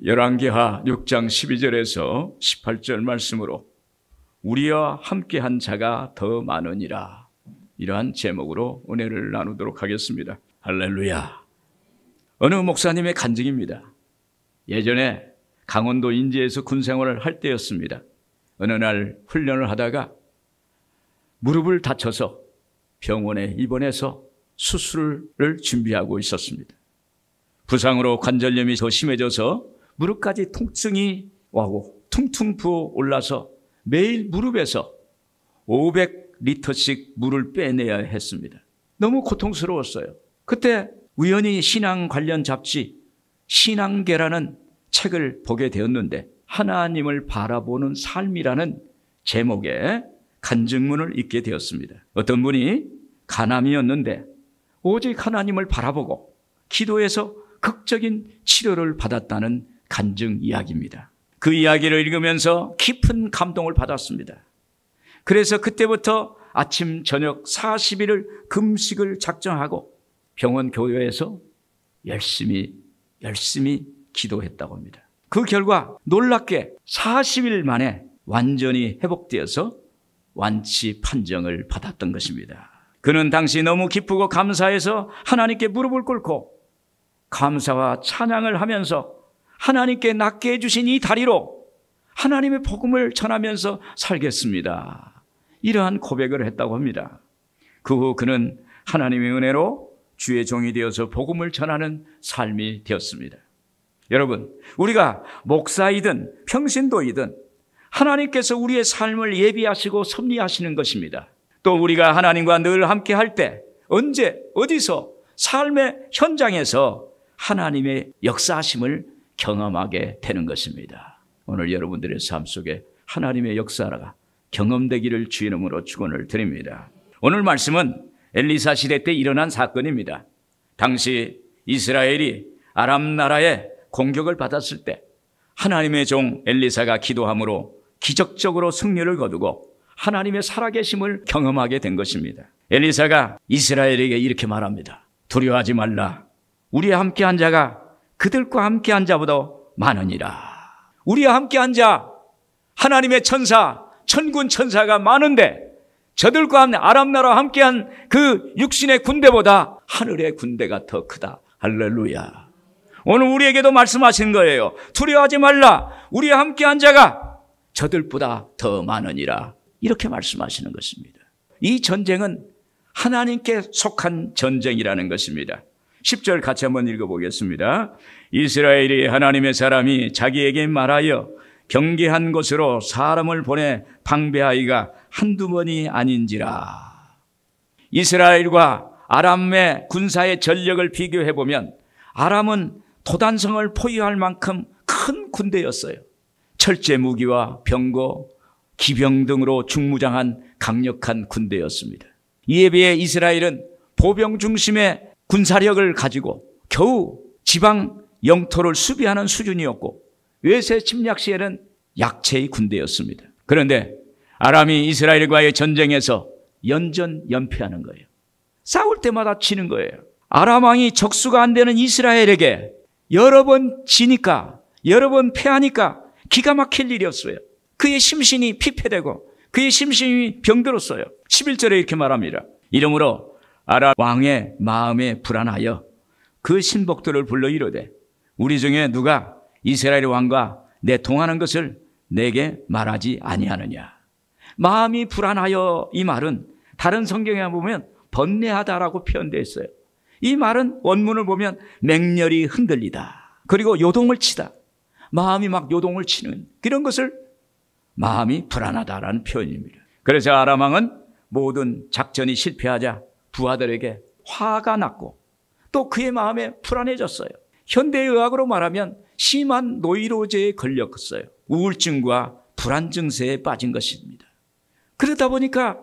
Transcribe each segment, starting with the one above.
열왕기하 6장 12절에서 18절 말씀으로 우리와 함께한 자가 더 많으니라, 이러한 제목으로 은혜를 나누도록 하겠습니다. 할렐루야. 어느 목사님의 간증입니다. 예전에 강원도 인제에서 군생활을 할 때였습니다. 어느 날 훈련을 하다가 무릎을 다쳐서 병원에 입원해서 수술을 준비하고 있었습니다. 부상으로 관절염이 더 심해져서 무릎까지 통증이 와고 퉁퉁 부어 올라서 매일 무릎에서 500리터씩 물을 빼내야 했습니다. 너무 고통스러웠어요. 그때 우연히 신앙 관련 잡지 신앙계라는 책을 보게 되었는데 하나님을 바라보는 삶이라는 제목의 간증문을 읽게 되었습니다. 어떤 분이 간암이었는데 오직 하나님을 바라보고 기도해서 극적인 치료를 받았다는 간증 이야기입니다. 그 이야기를 읽으면서 깊은 감동을 받았습니다. 그래서 그때부터 아침 저녁 40일을 금식을 작정하고 병원 교회에서 열심히 기도했다고 합니다. 그 결과 놀랍게 40일 만에 완전히 회복되어서 완치 판정을 받았던 것입니다. 그는 당시 너무 기쁘고 감사해서 하나님께 무릎을 꿇고 감사와 찬양을 하면서 하나님께 낫게 해주신 이 다리로 하나님의 복음을 전하면서 살겠습니다, 이러한 고백을 했다고 합니다. 그 후 그는 하나님의 은혜로 주의 종이 되어서 복음을 전하는 삶이 되었습니다. 여러분, 우리가 목사이든 평신도이든 하나님께서 우리의 삶을 예비하시고 섭리하시는 것입니다. 또 우리가 하나님과 늘 함께 할 때 언제 어디서 삶의 현장에서 하나님의 역사하심을 경험하게 되는 것입니다. 오늘 여러분들의 삶 속에 하나님의 역사가 경험되기를 주의 이름으로 축원을 드립니다. 오늘 말씀은 엘리사 시대 때 일어난 사건입니다. 당시 이스라엘이 아람 나라의 공격을 받았을 때 하나님의 종 엘리사가 기도함으로 기적적으로 승리를 거두고 하나님의 살아계심을 경험하게 된 것입니다. 엘리사가 이스라엘에게 이렇게 말합니다. 두려워하지 말라. 우리와 함께한 자가 그들과 함께한 자보다 많으니라. 우리와 함께한 자, 하나님의 천사, 천군 천사가 많은데 저들과 아람 나라와 함께한 그 육신의 군대보다 하늘의 군대가 더 크다. 할렐루야. 오늘 우리에게도 말씀하신 거예요. 두려워하지 말라. 우리와 함께한 자가 저들보다 더 많으니라. 이렇게 말씀하시는 것입니다. 이 전쟁은 하나님께 속한 전쟁이라는 것입니다. 10절 같이 한번 읽어보겠습니다. 이스라엘이 하나님의 사람이 자기에게 말하여 경계한 곳으로 사람을 보내 방배하기가 한두 번이 아닌지라. 이스라엘과 아람의 군사의 전력을 비교해보면 아람은 도단성을 포위할 만큼 큰 군대였어요. 철제 무기와 병거, 기병 등으로 중무장한 강력한 군대였습니다. 이에 비해 이스라엘은 보병 중심의 군사력을 가지고 겨우 지방 영토를 수비하는 수준이었고 외세 침략 시에는 약체의 군대였습니다. 그런데 아람이 이스라엘과의 전쟁에서 연전연패하는 거예요. 싸울 때마다 지는 거예요. 아람 왕이 적수가 안 되는 이스라엘에게 여러 번 지니까, 여러 번 패하니까 기가 막힐 일이었어요. 그의 심신이 피폐되고 그의 심신이 병들었어요. 11절에 이렇게 말합니다. 이러므로 아람 왕의 마음에 불안하여 그 신복들을 불러 이르되 우리 중에 누가 이스라엘 왕과 내통하는 것을 내게 말하지 아니하느냐. 마음이 불안하여, 이 말은 다른 성경에 보면 번뇌하다라고 표현되어 있어요. 이 말은 원문을 보면 맹렬히 흔들리다, 그리고 요동을 치다, 마음이 막 요동을 치는 그런 것을 마음이 불안하다라는 표현입니다. 그래서 아람 왕은 모든 작전이 실패하자 부하들에게 화가 났고 또 그의 마음에 불안해졌어요. 현대의학으로 말하면 심한 노이로제에 걸렸어요. 우울증과 불안 증세에 빠진 것입니다. 그러다 보니까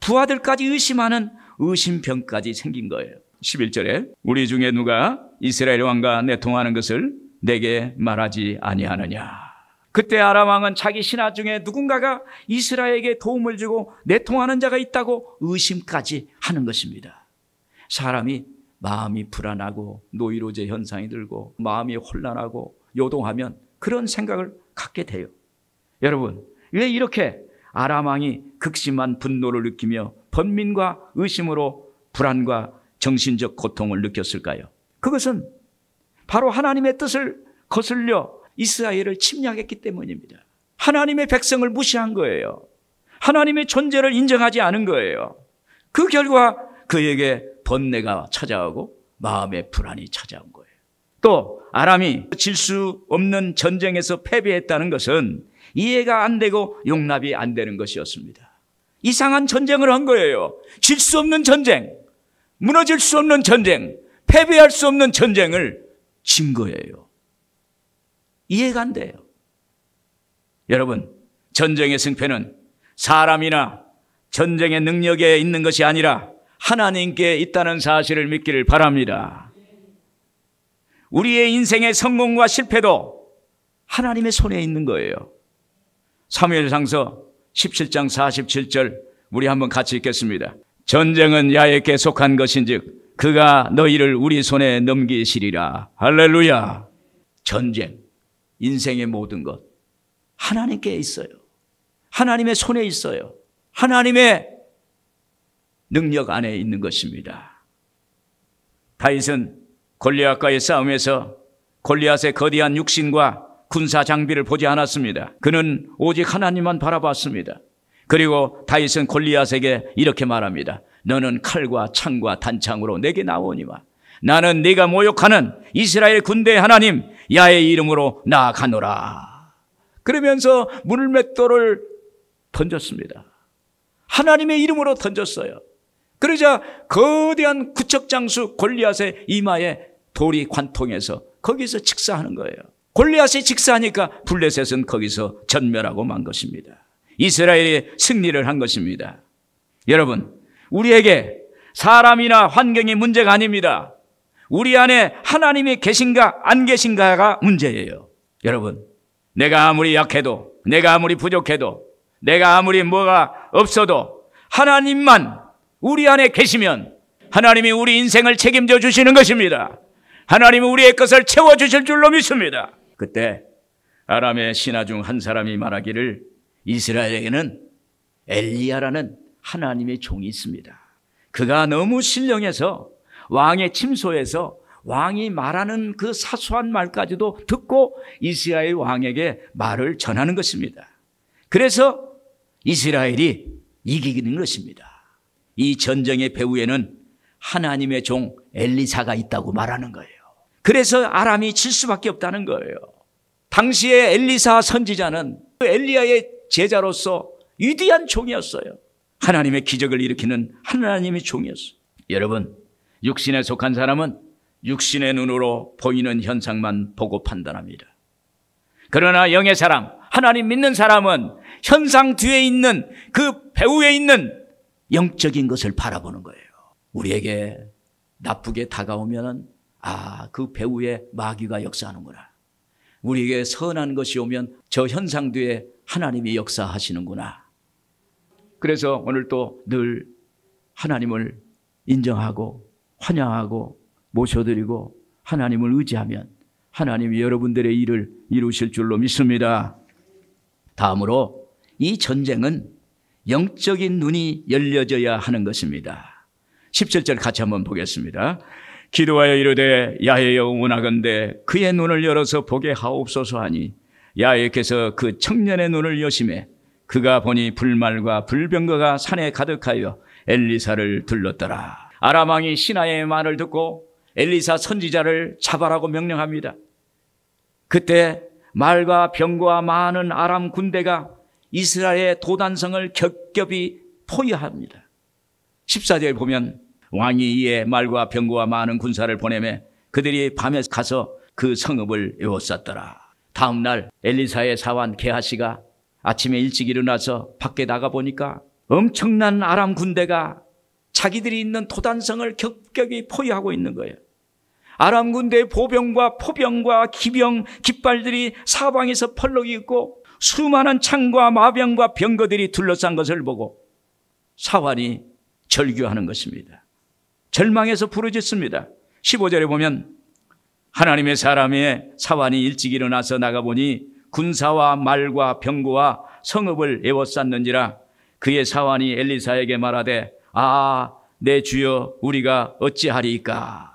부하들까지 의심하는 의심병까지 생긴 거예요. 11절에 우리 중에 누가 이스라엘 왕과 내통하는 것을 내게 말하지 아니하느냐. 그때 아람 왕은 자기 신하 중에 누군가가 이스라엘에게 도움을 주고 내통하는 자가 있다고 의심까지 하는 것입니다. 사람이 마음이 불안하고 노이로제 현상이 들고 마음이 혼란하고 요동하면 그런 생각을 갖게 돼요. 여러분, 왜 이렇게 아람 왕이 극심한 분노를 느끼며 번민과 의심으로 불안과 정신적 고통을 느꼈을까요? 그것은 바로 하나님의 뜻을 거슬려 이스라엘을 침략했기 때문입니다. 하나님의 백성을 무시한 거예요. 하나님의 존재를 인정하지 않은 거예요. 그 결과 그에게 번뇌가 찾아오고 마음의 불안이 찾아온 거예요. 또 아람이 질 수 없는 전쟁에서 패배했다는 것은 이해가 안 되고 용납이 안 되는 것이었습니다. 이상한 전쟁을 한 거예요. 질 수 없는 전쟁, 무너질 수 없는 전쟁, 패배할 수 없는 전쟁을 진 거예요. 이해가 안 돼요. 여러분, 전쟁의 승패는 사람이나 전쟁의 능력에 있는 것이 아니라 하나님께 있다는 사실을 믿기를 바랍니다. 우리의 인생의 성공과 실패도 하나님의 손에 있는 거예요. 사무엘상서 17장 47절 우리 한번 같이 읽겠습니다. 전쟁은 야훼께 속한 것인즉 그가 너희를 우리 손에 넘기시리라. 할렐루야. 전쟁, 인생의 모든 것 하나님께 있어요. 하나님의 손에 있어요. 하나님의 능력 안에 있는 것입니다. 다윗은 골리앗과의 싸움에서 골리앗의 거대한 육신과 군사 장비를 보지 않았습니다. 그는 오직 하나님만 바라봤습니다. 그리고 다윗은 골리앗에게 이렇게 말합니다. 너는 칼과 창과 단창으로 내게 나오니와 나는 네가 모욕하는 이스라엘 군대의 하나님 야훼의 이름으로 나아가노라. 그러면서 물맷돌을 던졌습니다. 하나님의 이름으로 던졌어요. 그러자 거대한 구척장수 골리앗의 이마에 돌이 관통해서 거기서 직사하는 거예요. 골리앗이 직사하니까 블레셋은 거기서 전멸하고 만 것입니다. 이스라엘이 승리를 한 것입니다. 여러분, 우리에게 사람이나 환경이 문제가 아닙니다. 우리 안에 하나님이 계신가 안 계신가가 문제예요. 여러분, 내가 아무리 약해도, 내가 아무리 부족해도, 내가 아무리 뭐가 없어도 하나님만 우리 안에 계시면 하나님이 우리 인생을 책임져 주시는 것입니다. 하나님은 우리의 것을 채워주실 줄로 믿습니다. 그때 아람의 신하 중 한 사람이 말하기를 이스라엘에게는 엘리야라는 하나님의 종이 있습니다. 그가 너무 신령해서 왕의 침소에서 왕이 말하는 그 사소한 말까지도 듣고 이스라엘 왕에게 말을 전하는 것입니다. 그래서 이스라엘이 이기는 것입니다. 이 전쟁의 배후에는 하나님의 종 엘리사가 있다고 말하는 거예요. 그래서 아람이 질 수밖에 없다는 거예요. 당시에 엘리사 선지자는 엘리야의 제자로서 위대한 종이었어요. 하나님의 기적을 일으키는 하나님의 종이었어요. 여러분, 육신에 속한 사람은 육신의 눈으로 보이는 현상만 보고 판단합니다. 그러나 영의 사람, 하나님 믿는 사람은 현상 뒤에 있는 그 배후에 있는 영적인 것을 바라보는 거예요. 우리에게 나쁘게 다가오면 그 배후에 마귀가 역사하는구나. 우리에게 선한 것이 오면 저 현상 뒤에 하나님이 역사하시는구나. 그래서 오늘 또 늘 하나님을 인정하고 환영하고 모셔드리고 하나님을 의지하면 하나님이 여러분들의 일을 이루실 줄로 믿습니다. 다음으로 이 전쟁은 영적인 눈이 열려져야 하는 것입니다. 17절 같이 한번 보겠습니다. 기도하여 이르되 야훼여 원하건대 그의 눈을 열어서 보게 하옵소서 하니 야훼께서 그 청년의 눈을 여심해 그가 보니 불말과 불병거가 산에 가득하여 엘리사를 둘렀더라. 아람 왕이 신하의 말을 듣고 엘리사 선지자를 잡아라고 명령합니다. 그때 말과 병거와 많은 아람 군대가 이스라엘의 도단성을 겹겹이 포위합니다. 14절에 보면 왕이 이에 말과 병거와 많은 군사를 보내매 그들이 밤에 가서 그 성읍을 에워쌌더라. 다음 날 엘리사의 사환 게하시가 아침에 일찍 일어나서 밖에 나가보니까 엄청난 아람 군대가 자기들이 있는 도단성을 겹겹이 포위하고 있는 거예요. 아람 군대의 보병과 포병과 기병, 깃발들이 사방에서 펄럭이 있고 수많은 창과 마병과 병거들이 둘러싼 것을 보고 사환이 절규하는 것입니다. 절망해서 부르짖습니다. 15절에 보면 하나님의 사람의 사환이 일찍 일어나서 나가보니 군사와 말과 병거와 성읍을 에워쌌는지라. 그의 사환이 엘리사에게 말하되 내 주여 우리가 어찌하리이까.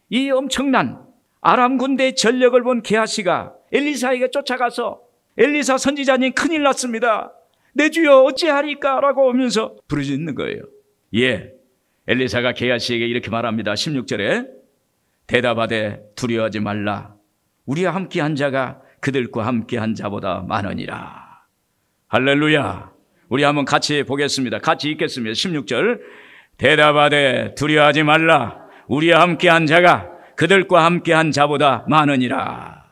이 엄청난 아람 군대의 전력을 본 게하시가 엘리사에게 쫓아가서 엘리사 선지자님 큰일 났습니다. 내 주여 어찌하리이까 라고 하면서 부르짖는 거예요. 엘리사가 게하시에게 이렇게 말합니다. 16절에 대답하되 두려워하지 말라. 우리와 함께한 자가 그들과 함께한 자보다 많으니라. 할렐루야. 우리 한번 같이 보겠습니다. 같이 읽겠습니다. 16절 대답하되 두려워하지 말라. 우리와 함께한 자가 그들과 함께한 자보다 많으니라.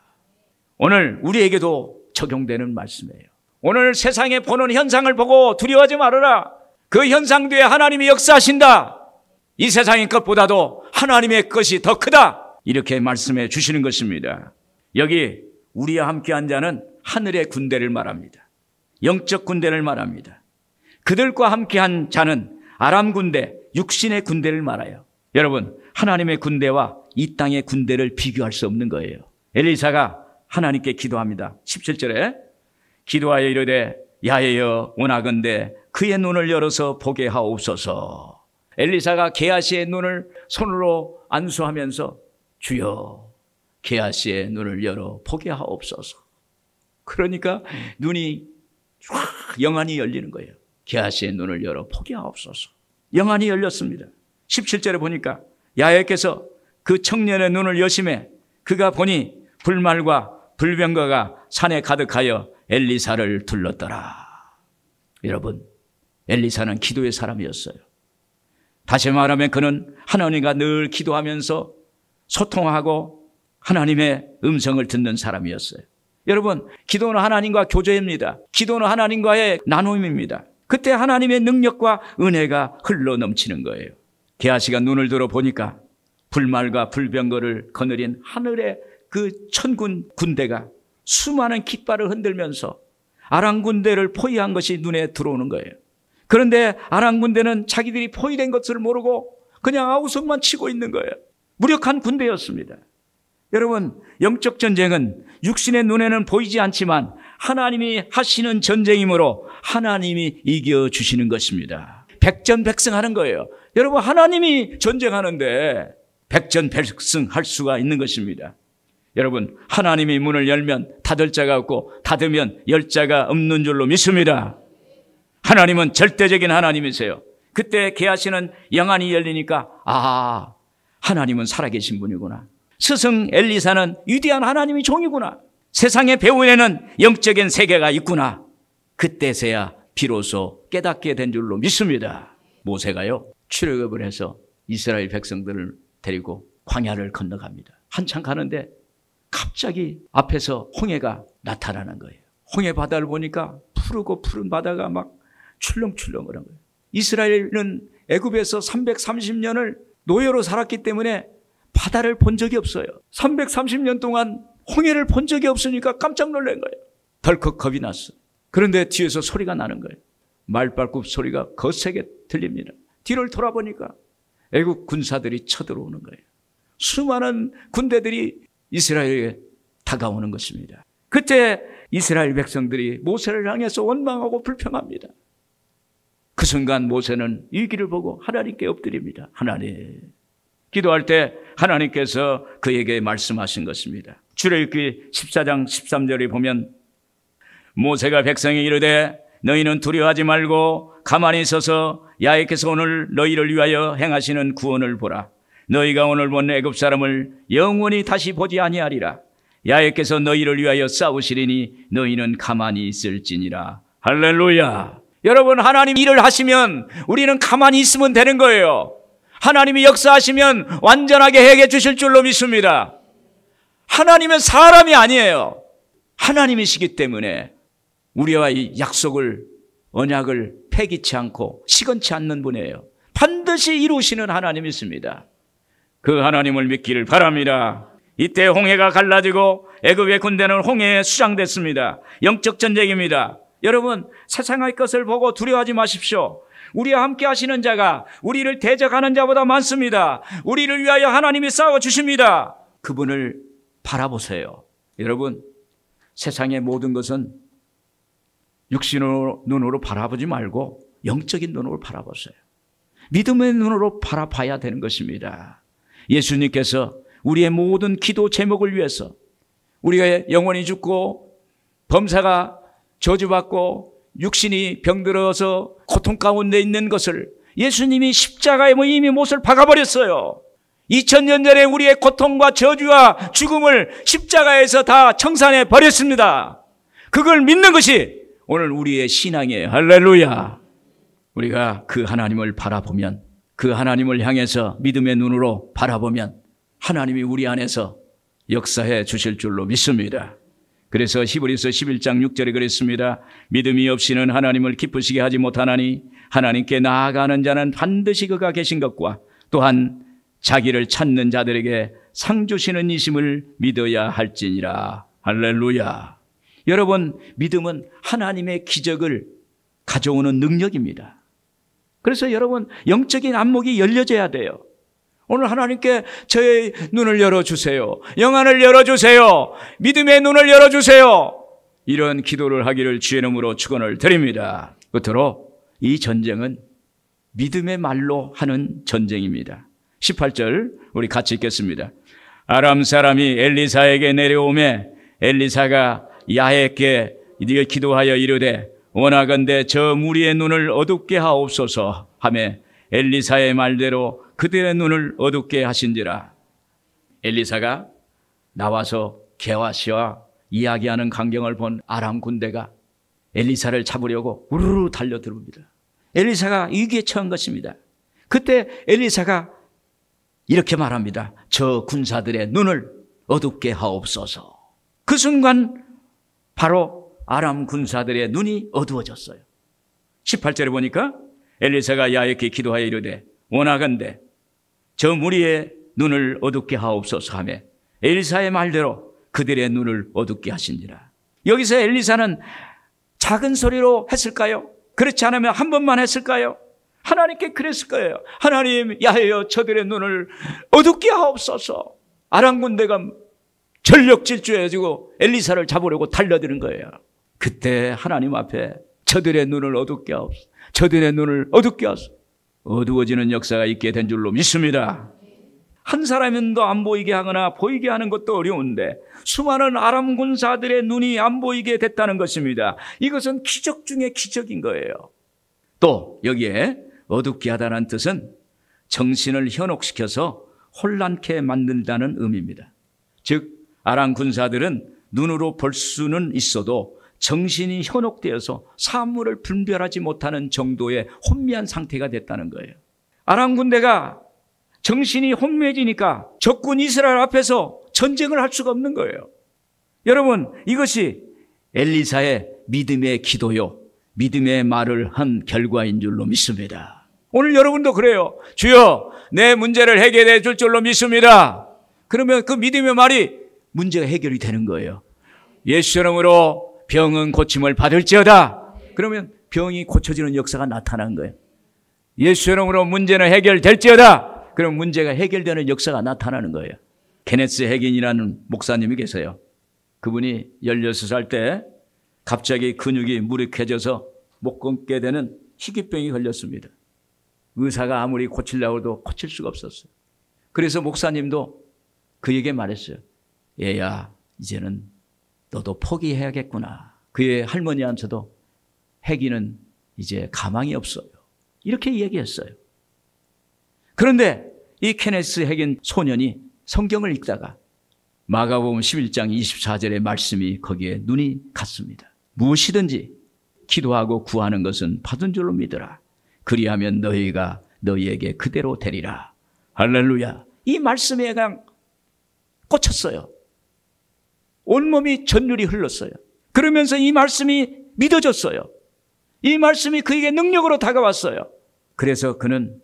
오늘 우리에게도 적용되는 말씀이에요. 오늘 세상에 보는 현상을 보고 두려워하지 말아라. 그 현상 뒤에 하나님이 역사하신다. 이 세상의 것보다도 하나님의 것이 더 크다. 이렇게 말씀해 주시는 것입니다. 여기 우리와 함께한 자는 하늘의 군대를 말합니다. 영적 군대를 말합니다. 그들과 함께한 자는 아람 군대, 육신의 군대를 말해요. 여러분, 하나님의 군대와 이 땅의 군대를 비교할 수 없는 거예요. 엘리사가 하나님께 기도합니다. 17절에 기도하여 이르되 야훼여 원하건대 그의 눈을 열어서 보게 하옵소서. 엘리사가 게하시의 눈을 손으로 안수하면서 주여 게하시의 눈을 열어 보게 하옵소서. 그러니까 눈이 영안이 열리는 거예요. 게하시의 눈을 열어 보게 하옵소서. 영안이 열렸습니다. 17절에 보니까 야훼께서 그 청년의 눈을 여심해 그가 보니 불말과 불병거가 산에 가득하여 엘리사를 둘렀더라. 여러분, 엘리사는 기도의 사람이었어요. 다시 말하면 그는 하나님과 늘 기도하면서 소통하고 하나님의 음성을 듣는 사람이었어요. 여러분, 기도는 하나님과 교제입니다. 기도는 하나님과의 나눔입니다. 그때 하나님의 능력과 은혜가 흘러 넘치는 거예요. 게하시가 눈을 들어 보니까 불말과 불병거를 거느린 하늘의 그 천군 군대가 수많은 깃발을 흔들면서 아람 군대를 포위한 것이 눈에 들어오는 거예요. 그런데 아람 군대는 자기들이 포위된 것을 모르고 그냥 아우성만 치고 있는 거예요. 무력한 군대였습니다. 여러분, 영적 전쟁은 육신의 눈에는 보이지 않지만 하나님이 하시는 전쟁이므로 하나님이 이겨주시는 것입니다. 백전백승하는 거예요. 여러분, 하나님이 전쟁하는데 백전백승할 수가 있는 것입니다. 여러분, 하나님이 문을 열면 닫을 자가 없고 닫으면 열 자가 없는 줄로 믿습니다. 하나님은 절대적인 하나님이세요. 그때 게하시는 영안이 열리니까 하나님은 살아계신 분이구나. 스승 엘리사는 위대한 하나님의 종이구나. 세상의 배후에는 영적인 세계가 있구나. 그때서야 비로소 깨닫게 된 줄로 믿습니다. 모세가요, 출애굽을 해서 이스라엘 백성들을 데리고 광야를 건너갑니다. 한참 가는데 갑자기 앞에서 홍해가 나타나는 거예요. 홍해 바다를 보니까 푸르고 푸른 바다가 막 출렁출렁거리는 거예요. 이스라엘은 애굽에서 330년을 노예로 살았기 때문에 바다를 본 적이 없어요. 330년 동안 홍해를 본 적이 없으니까 깜짝 놀란 거예요. 덜컥 겁이 났어. 그런데 뒤에서 소리가 나는 거예요. 말발굽 소리가 거세게 들립니다. 뒤를 돌아보니까 애국 군사들이 쳐들어오는 거예요. 수많은 군대들이 이스라엘에 다가오는 것입니다. 그때 이스라엘 백성들이 모세를 향해서 원망하고 불평합니다. 그 순간 모세는 이 길을 보고 하나님께 엎드립니다. 하나님. 기도할 때 하나님께서 그에게 말씀하신 것입니다. 출애굽기 14장 13절에 보면 모세가 백성에 이르되 너희는 두려워하지 말고 가만히 있어서 야훼께서 오늘 너희를 위하여 행하시는 구원을 보라. 너희가 오늘 본 애굽 사람을 영원히 다시 보지 아니하리라. 야훼께서 너희를 위하여 싸우시리니 너희는 가만히 있을지니라. 할렐루야. 여러분, 하나님 일을 하시면 우리는 가만히 있으면 되는 거예요. 하나님이 역사하시면 완전하게 해결해 주실 줄로 믿습니다. 하나님은 사람이 아니에요. 하나님이시기 때문에 우리와 이 약속을, 언약을 폐기치 않고 시건치 않는 분이에요. 반드시 이루시는 하나님이십니다. 그 하나님을 믿기를 바랍니다. 이때 홍해가 갈라지고 애굽의 군대는 홍해에 수장됐습니다. 영적 전쟁입니다. 여러분, 세상의 것을 보고 두려워하지 마십시오. 우리와 함께 하시는 자가 우리를 대적하는 자보다 많습니다. 우리를 위하여 하나님이 싸워주십니다. 그분을 바라보세요. 여러분, 세상의 모든 것은 육신의 눈으로 바라보지 말고 영적인 눈으로 바라보세요. 믿음의 눈으로 바라봐야 되는 것입니다. 예수님께서 우리의 모든 기도 제목을 위해서 우리가 영원히 죽고 범사가 저주받고 육신이 병들어서 고통 가운데 있는 것을 예수님이 십자가에 이미 못을 박아버렸어요. 2000년 전에 우리의 고통과 저주와 죽음을 십자가에서 다 청산해 버렸습니다. 그걸 믿는 것이 오늘 우리의 신앙이에요. 할렐루야. 우리가 그 하나님을 바라보면, 그 하나님을 향해서 믿음의 눈으로 바라보면 하나님이 우리 안에서 역사해 주실 줄로 믿습니다. 그래서 히브리서 11장 6절에 그랬습니다. 믿음이 없이는 하나님을 기쁘시게 하지 못하나니 하나님께 나아가는 자는 반드시 그가 계신 것과 또한 자기를 찾는 자들에게 상 주시는 이심을 믿어야 할지니라. 할렐루야. 여러분, 믿음은 하나님의 기적을 가져오는 능력입니다. 그래서 여러분, 영적인 안목이 열려져야 돼요. 오늘 하나님께 저의 눈을 열어주세요. 영안을 열어주세요. 믿음의 눈을 열어주세요. 이런 기도를 하기를 주의 이름으로 축원을 드립니다. 끝으로 이 전쟁은 믿음의 말로 하는 전쟁입니다. 18절 우리 같이 읽겠습니다. 아람 사람이 엘리사에게 내려오매 엘리사가 야훼께 기도하여 이르되 원하건대 저 무리의 눈을 어둡게 하옵소서 하매 엘리사의 말대로 그들의 눈을 어둡게 하신지라. 엘리사가 나와서 게하시와 이야기하는 광경을 본 아람 군대가 엘리사를 잡으려고 우르르 달려들어옵니다. 엘리사가 위기에 처한 것입니다. 그때 엘리사가 이렇게 말합니다. 저 군사들의 눈을 어둡게 하옵소서. 그 순간 바로 아람 군사들의 눈이 어두워졌어요. 18절에 보니까 엘리사가 야훼께 기도하여 이르되 원하건대 저 무리의 눈을 어둡게 하옵소서 하며 엘리사의 말대로 그들의 눈을 어둡게 하신지라. 여기서 엘리사는 작은 소리로 했을까요? 그렇지 않으면 한 번만 했을까요? 하나님께 그랬을 거예요. 하나님, 야훼여 저들의 눈을 어둡게 하옵소서. 아람 군대가 전력 질주해가지고 엘리사를 잡으려고 달려드는 거예요. 그때 하나님 앞에 저들의 눈을 어둡게 하옵소서. 저들의 눈을 어둡게 하옵소서. 어두워지는 역사가 있게 된 줄로 믿습니다. 한 사람의 눈도 안 보이게 하거나 보이게 하는 것도 어려운데 수많은 아람 군사들의 눈이 안 보이게 됐다는 것입니다. 이것은 기적 중에 기적인 거예요. 또 여기에 어둡게 하다는 뜻은 정신을 현혹시켜서 혼란케 만든다는 의미입니다. 즉 아람 군사들은 눈으로 볼 수는 있어도 정신이 현혹되어서 사물을 분별하지 못하는 정도의 혼미한 상태가 됐다는 거예요. 아람 군대가 정신이 혼미해지니까 적군 이스라엘 앞에서 전쟁을 할 수가 없는 거예요. 여러분, 이것이 엘리사의 믿음의 기도요, 믿음의 말을 한 결과인 줄로 믿습니다. 오늘 여러분도 그래요. 주여, 내 문제를 해결해 줄 줄로 믿습니다. 그러면 그 믿음의 말이 문제가 해결이 되는 거예요. 예수 이름으로 병은 고침을 받을지어다. 그러면 병이 고쳐지는 역사가 나타난 거예요. 예수 이름으로 문제는 해결될지어다. 그럼 문제가 해결되는 역사가 나타나는 거예요. 케네스 해긴이라는 목사님이 계세요. 그분이 16살 때 갑자기 근육이 무력해져서 못 걷게 되는 희귀병이 걸렸습니다. 의사가 아무리 고치려고 해도 고칠 수가 없었어요. 그래서 목사님도 그에게 말했어요. 얘야, 이제는 너도 포기해야겠구나. 그의 할머니한테도 해기는 이제 가망이 없어요. 이렇게 얘기했어요. 그런데 이 케네스 해긴 소년이 성경을 읽다가 마가복음 11장 24절의 말씀이 거기에 눈이 갔습니다. 무엇이든지 기도하고 구하는 것은 받은 줄로 믿어라. 그리하면 너희가 너희에게 그대로 되리라. 할렐루야. 이 말씀에 그냥 꽂혔어요. 온몸이 전율이 흘렀어요. 그러면서 이 말씀이 믿어졌어요. 이 말씀이 그에게 능력으로 다가왔어요. 그래서 그는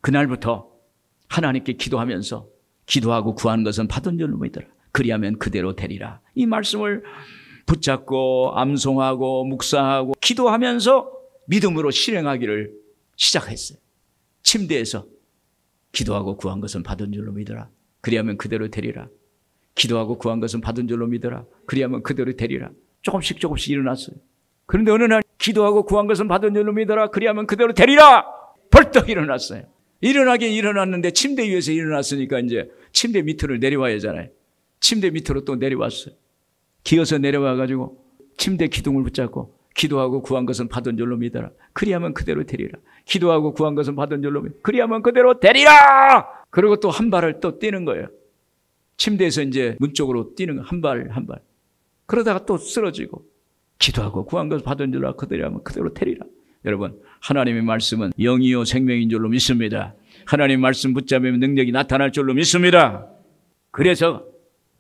그날부터 하나님께 기도하면서 기도하고 구하는 것은 받은 줄로 믿어라. 그리하면 그대로 되리라. 이 말씀을 붙잡고 암송하고 묵상하고 기도하면서 믿음으로 실행하기를 시작했어요. 침대에서 기도하고 구한 것은 받은 줄로 믿어라. 그리하면 그대로 되리라. 기도하고 구한 것은 받은 줄로 믿어라. 그리하면 그대로 되리라. 조금씩 일어났어요. 그런데 어느 날 기도하고 구한 것은 받은 줄로 믿어라. 그리하면 그대로 되리라. 벌떡 일어났어요. 일어나긴 일어났는데 침대 위에서 일어났으니까 이제 침대 밑으로 내려와야 하잖아요. 침대 밑으로 또 내려왔어요. 기어서 내려와가지고 침대 기둥을 붙잡고 기도하고 구한 것은 받은 줄로 믿어라. 그리하면 그대로 되리라. 기도하고 구한 것은 받은 줄로 믿어라. 그리하면 그대로 되리라. 그리고 또 한 발을 또 뛰는 거예요. 침대에서 이제 문 쪽으로 뛰는 거, 한 발. 그러다가 또 쓰러지고 기도하고 구한 것을 받은 줄로 그대로 그대로 되리라. 여러분, 하나님의 말씀은 영이요 생명인 줄로 믿습니다. 하나님의 말씀 붙잡으면 능력이 나타날 줄로 믿습니다. 그래서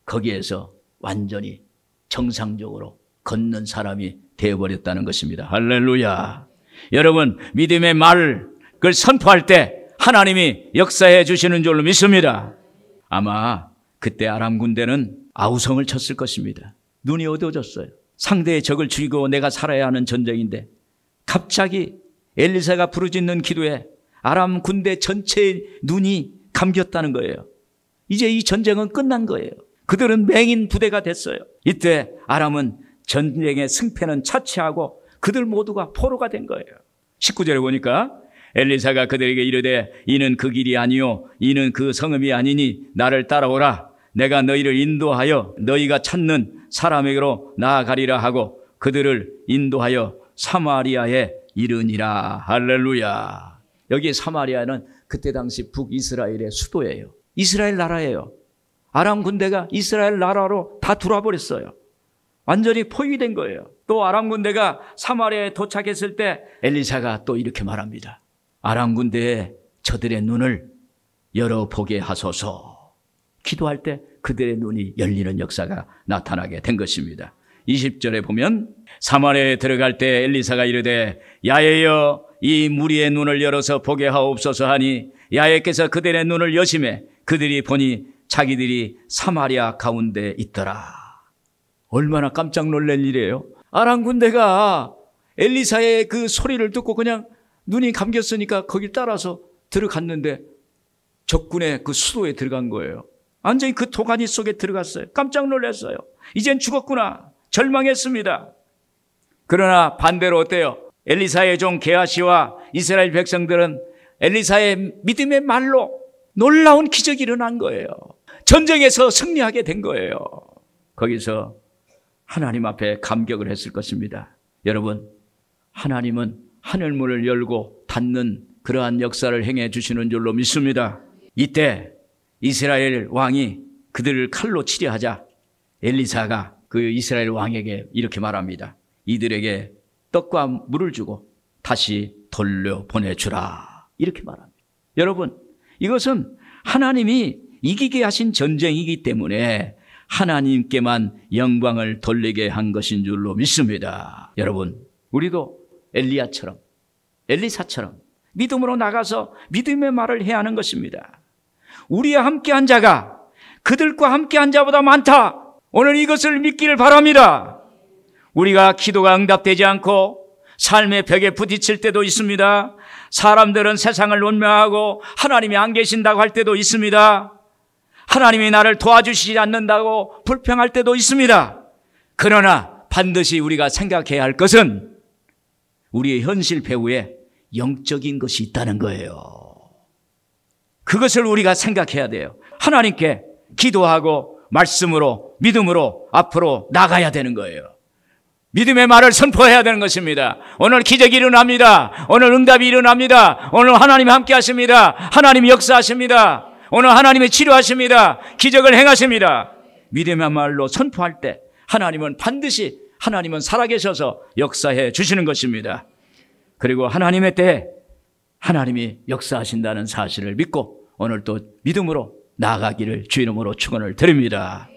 거기에서 완전히 정상적으로 걷는 사람이 되어버렸다는 것입니다. 할렐루야. 여러분, 믿음의 말을 그걸 선포할 때 하나님이 역사해 주시는 줄로 믿습니다. 아마 그때 아람 군대는 아우성을 쳤을 것입니다. 눈이 어두워졌어요. 상대의 적을 죽이고 내가 살아야 하는 전쟁인데 갑자기 엘리사가 부르짖는 기도에 아람 군대 전체의 눈이 감겼다는 거예요. 이제 이 전쟁은 끝난 거예요. 그들은 맹인 부대가 됐어요. 이때 아람은 전쟁의 승패는 차치하고 그들 모두가 포로가 된 거예요. 19절에 보니까 엘리사가 그들에게 이르되 이는 그 길이 아니요 이는 그 성읍이 아니니 나를 따라오라. 내가 너희를 인도하여 너희가 찾는 사람에게로 나아가리라 하고 그들을 인도하여 사마리아에 이르니라. 할렐루야. 여기 사마리아는 그때 당시 북이스라엘의 수도예요. 이스라엘 나라예요. 아람 군대가 이스라엘 나라로 다 들어와 버렸어요. 완전히 포위된 거예요. 또 아람 군대가 사마리아에 도착했을 때 엘리사가 또 이렇게 말합니다. 아람 군대에 저들의 눈을 열어보게 하소서. 기도할 때 그들의 눈이 열리는 역사가 나타나게 된 것입니다. 20절에 보면 사마리아에 들어갈 때 엘리사가 이르되 야훼여 이 무리의 눈을 열어서 보게 하옵소서 하니 야훼께서 그들의 눈을 여심해 그들이 보니 자기들이 사마리아 가운데 있더라. 얼마나 깜짝 놀랄 일이에요. 아람 군대가 엘리사의 그 소리를 듣고 그냥 눈이 감겼으니까 거길 따라서 들어갔는데 적군의 그 수도에 들어간 거예요. 완전히 그 도가니 속에 들어갔어요. 깜짝 놀랐어요. 이젠 죽었구나. 절망했습니다. 그러나 반대로 어때요? 엘리사의 종 게하시와 이스라엘 백성들은 엘리사의 믿음의 말로 놀라운 기적이 일어난 거예요. 전쟁에서 승리하게 된 거예요. 거기서 하나님 앞에 감격을 했을 것입니다. 여러분, 하나님은 하늘문을 열고 닫는 그러한 역사를 행해 주시는 줄로 믿습니다. 이때 이스라엘 왕이 그들을 칼로 치려 하자 엘리사가 그 이스라엘 왕에게 이렇게 말합니다. 이들에게 떡과 물을 주고 다시 돌려보내주라. 이렇게 말합니다. 여러분, 이것은 하나님이 이기게 하신 전쟁이기 때문에 하나님께만 영광을 돌리게 한 것인 줄로 믿습니다. 여러분, 우리도 엘리사처럼 믿음으로 나가서 믿음의 말을 해야 하는 것입니다. 우리와 함께한 자가 그들과 함께한 자보다 많다. 오늘 이것을 믿기를 바랍니다. 우리가 기도가 응답되지 않고 삶의 벽에 부딪힐 때도 있습니다. 사람들은 세상을 논명하고 하나님이 안 계신다고 할 때도 있습니다. 하나님이 나를 도와주시지 않는다고 불평할 때도 있습니다. 그러나 반드시 우리가 생각해야 할 것은 우리의 현실 배후에 영적인 것이 있다는 거예요. 그것을 우리가 생각해야 돼요. 하나님께 기도하고 말씀으로 믿음으로 앞으로 나가야 되는 거예요. 믿음의 말을 선포해야 되는 것입니다. 오늘 기적이 일어납니다. 오늘 응답이 일어납니다. 오늘 하나님이 함께 하십니다. 하나님이 역사하십니다. 오늘 하나님이 치료하십니다. 기적을 행하십니다. 믿음의 말로 선포할 때 하나님은 반드시 하나님은 살아계셔서 역사해 주시는 것입니다. 그리고 하나님의 때에 하나님이 역사하신다는 사실을 믿고 오늘 또 믿음으로 나아가기를 주 이름으로 축원을 드립니다.